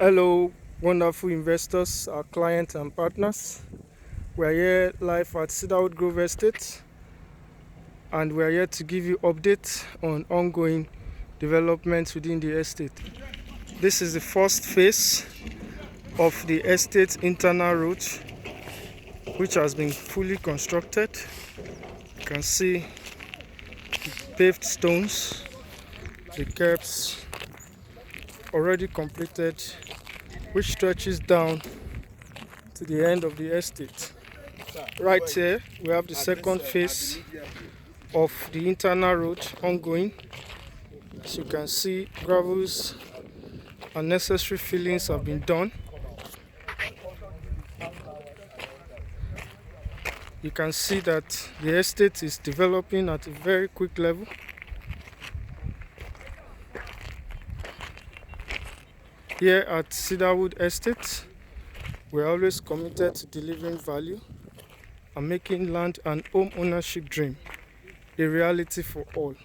Hello, wonderful investors, our clients and partners. We are here live at Cedarwood Grove Estate, and we are here to give you updates on ongoing developments within the estate. This is the first phase of the estate internal road, which has been fully constructed. You can see the paved stones, the curbs already completed, which stretches down to the end of the estate. Right here we have the second phase of the internal road ongoing. As you can see, gravels and necessary fillings have been done. You can see that the estate is developing at a very quick level. Here at Cedarwood Estate, we're always committed to delivering value and making land and home ownership dream a reality for all.